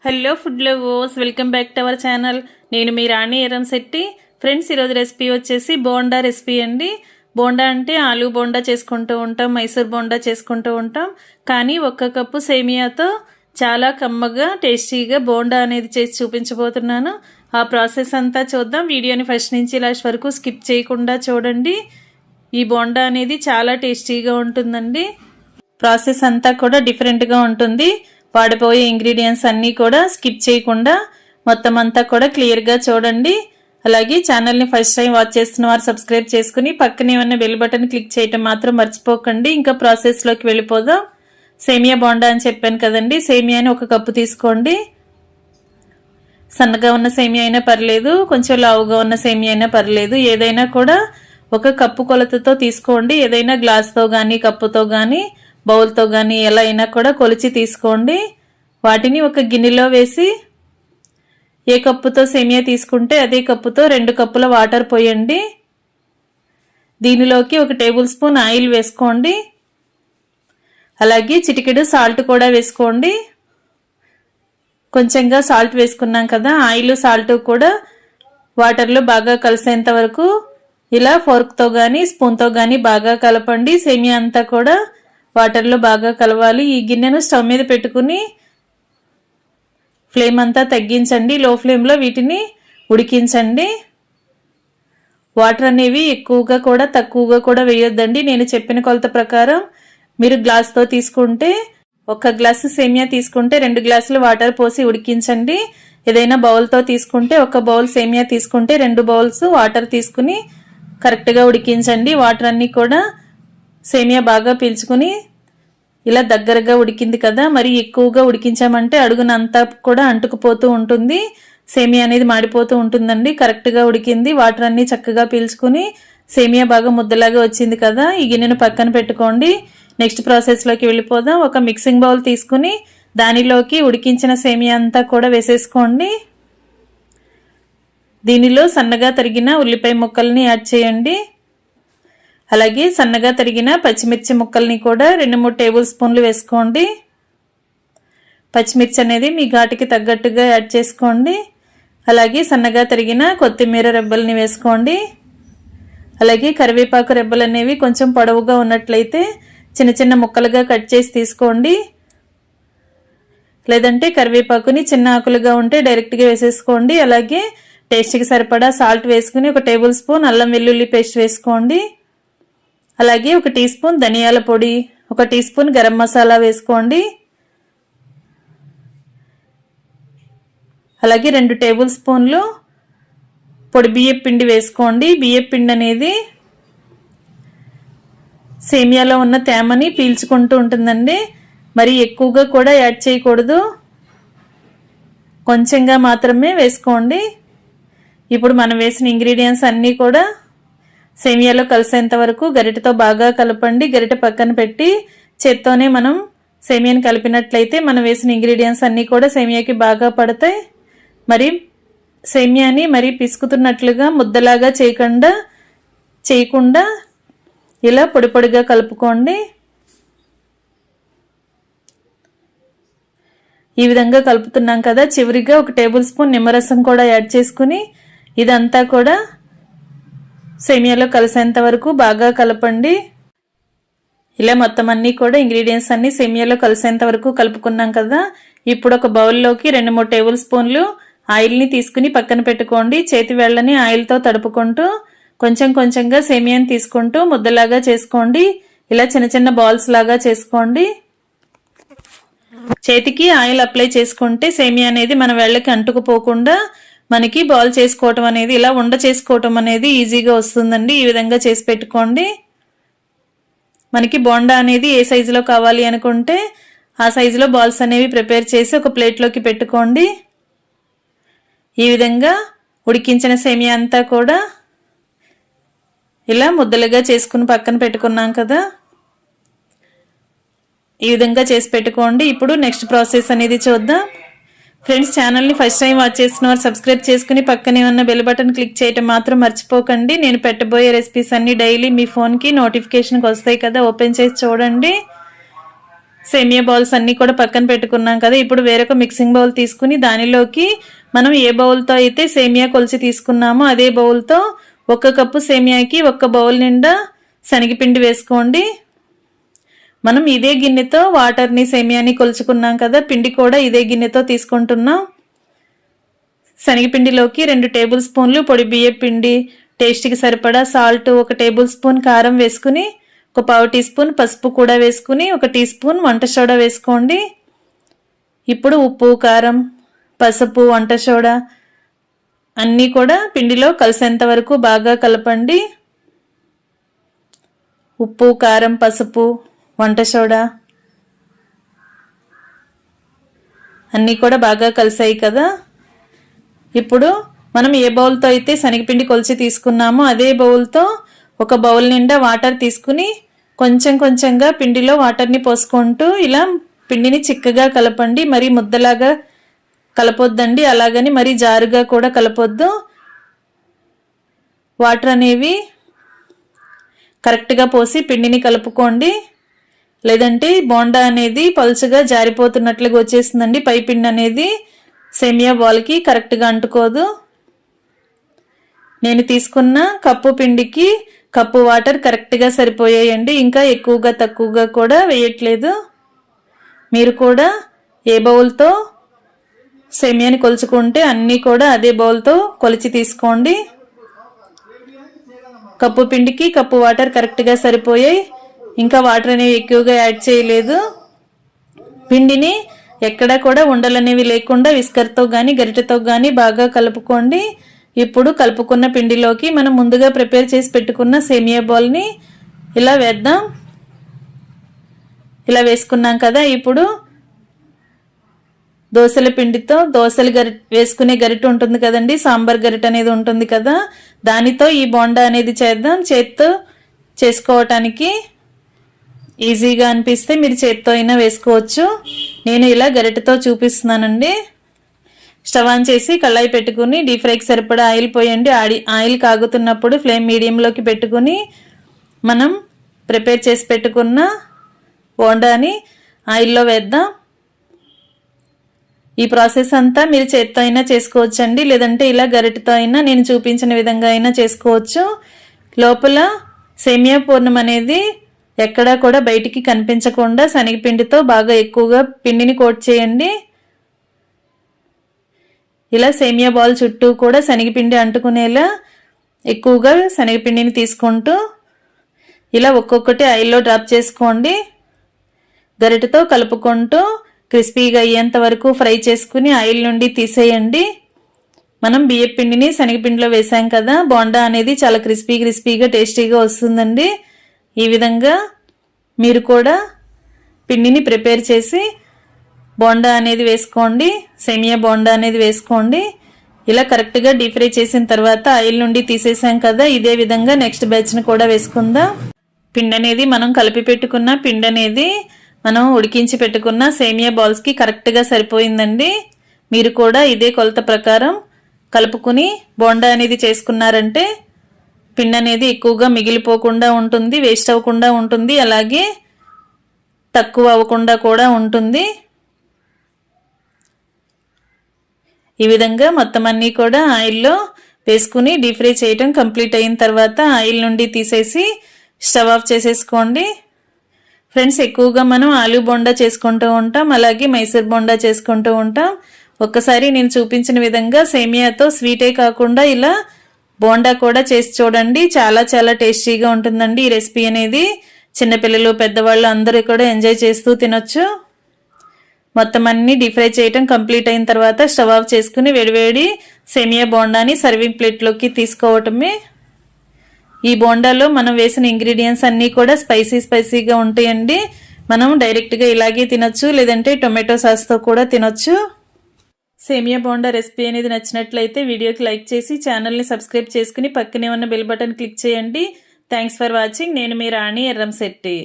Hello food lovers, welcome back to our channel. నేను మీ రాణి Eramsetti. Friends, ఈరోజు recipe వచ్చేసి bonda recipe అండి. బోండా అంటే ఆలూ బోండా చేసుకుంటూ ఉంటాం, మైసూర్ బోండా చేసుకుంటూ ఉంటాం. కానీ 1 కప్పు సేమియాతో చాలా కమ్మగా టేస్టీగా బోండా అనేది చేసి చూపించబోతున్నాను. ఆ ప్రాసెస్ అంతా చూద్దాం. వీడియోని ఫస్ట్ నుంచి లాస్ట్ వరకు స్కిప్ చేయకుండా చూడండి. ఈ బోండా అనేది చాలా టేస్టీగా ఉంటుందండి. ప్రాసెస్ అంతా కూడా డిఫరెంట్గా ఉంటుంది. వాడిపోయే ఇంగ్రీడియంట్స్ అన్నీ కూడా స్కిప్ చేయకుండా మొత్తం అంతా కూడా క్లియర్గా చూడండి. అలాగే ఛానల్ని ఫస్ట్ టైం వాచ్ చేస్తున్న వారు సబ్స్క్రైబ్ చేసుకుని పక్కనే ఉన్న బెల్ బటన్ క్లిక్ చేయటం మాత్రం మర్చిపోకండి. ఇంకా ప్రాసెస్లోకి వెళ్ళిపోదాం. సేమియా బోండా అని చెప్పాను కదండి. సేమియాని 1 కప్పు తీసుకోండి. సన్నగా ఉన్న సేమియా అయినా పర్లేదు, కొంచెం లావుగా ఉన్న సేమియా అయినా పర్లేదు. ఏదైనా కూడా 1 కప్పు కొలతతో తీసుకోండి. ఏదైనా గ్లాస్తో కానీ కప్పుతో కానీ బౌల్తో కానీ ఎలా అయినా కూడా కొలిచి తీసుకోండి. వాటిని ఒక గిన్నెలో వేసి ఏ కప్పుతో సేమియా తీసుకుంటే అదే కప్పుతో 2 కప్పుల వాటర్ పోయండి. దీనిలోకి 1 టేబుల్ స్పూన్ ఆయిల్ వేసుకోండి. అలాగే చిటికెడు సాల్ట్ కూడా వేసుకోండి. కొంచెంగా సాల్ట్ వేసుకున్నాం కదా, ఆయిల్ సాల్ట్ కూడా వాటర్లో బాగా కలిసేంత వరకు ఇలా ఫోర్క్తో కానీ స్పూన్తో కానీ బాగా కలపండి. సేమియా అంతా కూడా వాటర్లో బాగా కలవాలి. ఈ గిన్నెను స్టవ్ మీద పెట్టుకుని ఫ్లేమ్ అంతా తగ్గించండి. లో ఫ్లేమ్లో వీటిని ఉడికించండి. వాటర్ అనేవి ఎక్కువగా కూడా తక్కువగా కూడా వేయొద్దండి. నేను చెప్పిన కొలత ప్రకారం మీరు గ్లాస్తో తీసుకుంటే 1 గ్లాసు సేమియా తీసుకుంటే 2 గ్లాసులు వాటర్ పోసి ఉడికించండి. ఏదైనా బౌల్తో తీసుకుంటే 1 బౌల్ సేమియా తీసుకుంటే 2 బౌల్స్ వాటర్ తీసుకుని కరెక్ట్గా ఉడికించండి. వాటర్ అన్నీ కూడా సేమియా బాగా పీల్చుకుని ఇలా దగ్గరగా ఉడికింది కదా, మరి ఎక్కువగా ఉడికించామంటే అడుగునంతా కూడా అంటుకుపోతూ ఉంటుంది, సేమియా అనేది మాడిపోతూ ఉంటుందండి. కరెక్ట్గా ఉడికింది. వాటర్ అన్నీ చక్కగా పీల్చుకుని సేమియా బాగా ముద్దలాగా వచ్చింది కదా. ఈ గిన్నెను పక్కన పెట్టుకోండి. నెక్స్ట్ ప్రాసెస్లోకి వెళ్ళిపోదాం. ఒక మిక్సింగ్ బౌల్ తీసుకుని దానిలోకి ఉడికించిన సేమియా అంతా కూడా వేసేసుకోండి. దీనిలో సన్నగా తరిగిన ఉల్లిపాయ ముక్కల్ని యాడ్ చేయండి. అలాగే సన్నగా తరిగిన పచ్చిమిర్చి ముక్కల్ని కూడా 2-3 టేబుల్ స్పూన్లు వేసుకోండి. పచ్చిమిర్చి అనేది మీ ఘాటుకి తగ్గట్టుగా యాడ్ చేసుకోండి. అలాగే సన్నగా తరిగిన కొత్తిమీర రెబ్బల్ని వేసుకోండి. అలాగే కరివేపాకు రెబ్బలు అనేవి కొంచెం పొడవుగా ఉన్నట్లయితే చిన్న చిన్న ముక్కలుగా కట్ చేసి తీసుకోండి. లేదంటే కరివేపాకుని చిన్న ఆకులుగా ఉంటే డైరెక్ట్గా వేసేసుకోండి. అలాగే టేస్ట్కి సరిపడా సాల్ట్ వేసుకుని 1 టేబుల్ స్పూన్ అల్లం వెల్లుల్లి పేస్ట్ వేసుకోండి. అలాగే 1 టీ స్పూన్ ధనియాల పొడి, 1 టీ స్పూన్ గరం మసాలా వేసుకోండి. అలాగే 2 టేబుల్ స్పూన్లు పొడి బియ్యం పిండి వేసుకోండి. బియ్యం పిండి అనేది సేమియాలో ఉన్న తేమని పీల్చుకుంటూ ఉంటుందండి. మరి ఎక్కువగా కూడా యాడ్ చేయకూడదు, కొంచెంగా మాత్రమే వేసుకోండి. ఇప్పుడు మనం వేసిన ఇంగ్రీడియంట్స్ అన్నీ కూడా సేమియాలో కలిసేంత వరకు గరిటెతో బాగా కలపండి. గరిటె పక్కన పెట్టి చేత్తోనే మనం సేమియాని కలిపినట్లయితే మనం వేసిన ఇంగ్రీడియంట్స్ అన్నీ కూడా సేమియాకి బాగా పడతాయి. మరి సేమియాని మరి పిసుకుతున్నట్లుగా ముద్దలాగా చేయకుండా ఇలా పొడి పొడిగా కలుపుకోండి. ఈ విధంగా కలుపుతున్నాం కదా. చివరిగా 1 టేబుల్ స్పూన్ నిమ్మరసం కూడా యాడ్ చేసుకుని ఇదంతా కూడా సేమియాలో కలిసేంత వరకు బాగా కలపండి. ఇలా మొత్తం అన్నీ కూడా ఇంగ్రీడియంట్స్ అన్నీ సేమియాలో కలిసేంత వరకు కలుపుకున్నాం కదా. ఇప్పుడు ఒక బౌల్లోకి 2-3 టేబుల్ స్పూన్లు ఆయిల్ని తీసుకుని పక్కన పెట్టుకోండి. చేతి వేళ్ళని ఆయిల్తో తడుపుకుంటూ కొంచెం కొంచెంగా సేమియాని తీసుకుంటూ ముద్దలాగా చేసుకోండి. ఇలా చిన్న చిన్న బాల్స్ లాగా చేసుకోండి. చేతికి ఆయిల్ అప్లై చేసుకుంటే సేమియా అనేది మన వేళ్ళకి అంటుకుపోకుండా మనకి బాల్ చేసుకోవటం అనేది, ఇలా ఉండ చేసుకోవటం అనేది ఈజీగా వస్తుందండి. ఈ విధంగా చేసి పెట్టుకోండి. మనకి బోండా అనేది ఏ సైజులో కావాలి అనుకుంటే ఆ సైజులో బాల్స్ అనేవి ప్రిపేర్ చేసి ఒక ప్లేట్లోకి పెట్టుకోండి. ఈ విధంగా ఉడికించిన సేమియా అంతా కూడా ఇలా ముద్దలుగా చేసుకుని పక్కన పెట్టుకున్నాం కదా. ఈ విధంగా చేసి పెట్టుకోండి. ఇప్పుడు నెక్స్ట్ ప్రాసెస్ అనేది చూద్దాం. ఫ్రెండ్స్, ఛానల్ని ఫస్ట్ టైం వాచ్ చేసిన వారు సబ్స్క్రైబ్ చేసుకుని పక్కనే ఉన్న బెల్ బటన్ క్లిక్ చేయటం మాత్రం మర్చిపోకండి. నేను పెట్టబోయే రెసిపీస్ అన్నీ డైలీ మీ ఫోన్కి నోటిఫికేషన్కి వస్తాయి కదా, ఓపెన్ చేసి చూడండి. సేమియా బౌల్స్ అన్నీ కూడా పక్కన పెట్టుకున్నాం కదా. ఇప్పుడు వేరొక మిక్సింగ్ బౌల్ తీసుకుని దానిలోకి మనం ఏ బౌల్తో అయితే సేమియా కొలిచి తీసుకున్నామో అదే బౌల్తో 1 కప్పు సేమియాకి 1 బౌల్ నిండా శనగపిండి వేసుకోండి. మనం ఇదే గిన్నెతో వాటర్ని సేమియాని కొలుచుకున్నాం కదా, పిండి కూడా ఇదే గిన్నెతో తీసుకుంటున్నాం. శనగపిండిలోకి 2 టేబుల్ స్పూన్లు పొడి బియ్యం పిండి, టేస్ట్కి సరిపడా సాల్ట్, 1 టేబుల్ స్పూన్ కారం వేసుకుని 1 పావు టీ స్పూన్ పసుపు కూడా వేసుకుని 1 టీ స్పూన్ వంట సోడా వేసుకోండి. ఇప్పుడు ఉప్పు, కారం, పసుపు, వంట సోడా అన్నీ కూడా పిండిలో కలిసేంత వరకు బాగా కలపండి. ఉప్పు, కారం, పసుపు, వంట సోడా అన్నీ కూడా బాగా కలిసాయి కదా. ఇప్పుడు మనం ఏ బౌల్తో అయితే శనగపిండి కొలిచి తీసుకున్నామో అదే బౌల్తో 1 బౌల్ నిండా వాటర్ తీసుకుని కొంచెం కొంచెంగా పిండిలో వాటర్ని పోసుకుంటూ ఇలా పిండిని చిక్కగా కలపండి. మరి ముద్దలాగా కలపొద్దండి, అలాగని మరి జారుగా కూడా కలపొద్దు. వాటర్ అనేవి కరెక్ట్గా పోసి పిండిని కలుపుకోండి, లేదంటే బోండా అనేది పలుచగా జారిపోతున్నట్లుగా వచ్చేస్తుందండి. పై పిండి అనేది సేమియా బాల్కి కరెక్ట్గా అంటుకోదు. నేను తీసుకున్న కప్పు పిండికి కప్పు వాటర్ కరెక్ట్గా సరిపోయాయండి. ఇంకా ఎక్కువగా తక్కువగా కూడా వేయట్లేదు. మీరు కూడా ఏ బౌల్తో సేమియాని కొలుచుకుంటే అన్నీ కూడా అదే బౌల్తో కొలిచి తీసుకోండి. కప్పు పిండికి కప్పు వాటర్ కరెక్ట్గా సరిపోయాయి. ఇంకా వాటర్ అనేవి ఎక్కువగా యాడ్ చేయలేదు. పిండిని ఎక్కడా కూడా ఉండలనేవి లేకుండా విస్కర్తో కానీ గరిటెతో కానీ బాగా కలుపుకోండి. ఇప్పుడు కలుపుకున్న పిండిలోకి మనం ముందుగా ప్రిపేర్ చేసి పెట్టుకున్న సేమియా బాల్ని ఇలా వేద్దాం. ఇలా వేసుకున్నాం కదా. ఇప్పుడు దోశల పిండితో దోశలు వేసుకునే గరిటె ఉంటుంది కదండి, సాంబార్ గరిటె అనేది ఉంటుంది కదా, దానితో ఈ బోండా అనేది చేద్దాం. చేత్తో చేసుకోవటానికి ఈజీగా అనిపిస్తే మీరు చేత్తో అయినా వేసుకోవచ్చు. నేను ఇలా గరిటెతో చూపిస్తున్నానండి. స్టవ్ ఆన్ చేసి కళాయి పెట్టుకుని డీప్ ఫ్రైకి సరిపడా ఆయిల్ పోయండి. ఆయిల్ కాగుతున్నప్పుడు ఫ్లేమ్ మీడియంలోకి పెట్టుకుని మనం ప్రిపేర్ చేసి పెట్టుకున్న బోండాని ఆయిల్లో వేద్దాం. ఈ ప్రాసెస్ అంతా మీరు చేత్తో అయినా చేసుకోవచ్చండి, లేదంటే ఇలా గరిటెతో అయినా నేను చూపించిన విధంగా అయినా చేసుకోవచ్చు. లోపల సేమియా పూర్ణం అనేది ఎక్కడా కూడా బయటికి కనిపించకుండా శనగపిండితో బాగా ఎక్కువగా పిండిని కోట్ చేయండి. ఇలా సేమియా బాల్ చుట్టూ కూడా శనగపిండి అంటుకునేలా ఎక్కువగా శనగపిండిని తీసుకుంటూ ఇలా ఒక్కొక్కటి ఆయిల్లో డ్రాప్ చేసుకోండి. గరిటెతో కలుపుకుంటూ క్రిస్పీగా అయ్యేంత వరకు ఫ్రై చేసుకుని ఆయిల్ నుండి తీసేయండి. మనం బియ్యం పిండిని శనగపిండిలో వేసాం కదా, బోండా అనేది చాలా క్రిస్పీగా టేస్టీగా వస్తుందండి. ఈ విధంగా మీరు కూడా పిండిని ప్రిపేర్ చేసి బోండా అనేది వేసుకోండి, సేమియా బోండా అనేది వేసుకోండి. ఇలా కరెక్ట్గా డీప్ ఫ్రై చేసిన తర్వాత ఆయిల్ నుండి తీసేసాం కదా, ఇదే విధంగా నెక్స్ట్ బ్యాచ్ని కూడా వేసుకుందాం. పిండి అనేది మనం కలిపి పెట్టుకున్న పిండి అనేది మనం ఉడికించి పెట్టుకున్న సేమియా బాల్స్కి కరెక్ట్గా సరిపోయిందండి. మీరు కూడా ఇదే కొలత ప్రకారం కలుపుకుని బోండా అనేది చేసుకున్నారంటే పిండి అనేది ఎక్కువగా మిగిలిపోకుండా ఉంటుంది, వేస్ట్ అవ్వకుండా ఉంటుంది, అలాగే తక్కువ అవ్వకుండా కూడా ఉంటుంది. ఈ విధంగా మొత్తం అన్నీ కూడా ఆయిల్లో వేసుకుని డీప్ ఫ్రై చేయటం కంప్లీట్ అయిన తర్వాత ఆయిల్ నుండి తీసేసి స్టవ్ ఆఫ్ చేసేసుకోండి. ఫ్రెండ్స్, ఎక్కువగా మనం ఆలూ బోండా చేసుకుంటూ ఉంటాం, అలాగే మైసూర్ బోండా చేసుకుంటూ ఉంటాం. ఒక్కసారి నేను చూపించిన విధంగా సేమియాతో స్వీటే కాకుండా ఇలా బోండా కూడా చేసి చూడండి. చాలా చాలా టేస్టీగా ఉంటుందండి ఈ రెసిపీ అనేది. చిన్నపిల్లలు, పెద్దవాళ్ళు అందరూ కూడా ఎంజాయ్ చేస్తూ తినొచ్చు. మొత్తం అన్ని డీప్ ఫ్రై చేయటం కంప్లీట్ అయిన తర్వాత స్టవ్ ఆఫ్ చేసుకుని వేడివేడి సేమియా బోండాని సర్వింగ్ ప్లేట్లోకి తీసుకోవటమే. ఈ బోండాలో మనం వేసిన ఇంగ్రీడియంట్స్ అన్నీ కూడా స్పైసీగా ఉంటాయండి. మనం డైరెక్ట్గా ఇలాగే తినొచ్చు, లేదంటే టొమాటో సాస్తో కూడా తినొచ్చు. సేమియా బోండా రెసిపీ అనేది నచ్చినట్లయితే వీడియోకి లైక్ చేసి ఛానల్ని సబ్స్క్రైబ్ చేసుకుని పక్కనే ఉన్న బెల్ బటన్ క్లిక్ చేయండి. Thanks for watching. నేను మీ రాణి ఎర్రంశెట్టి.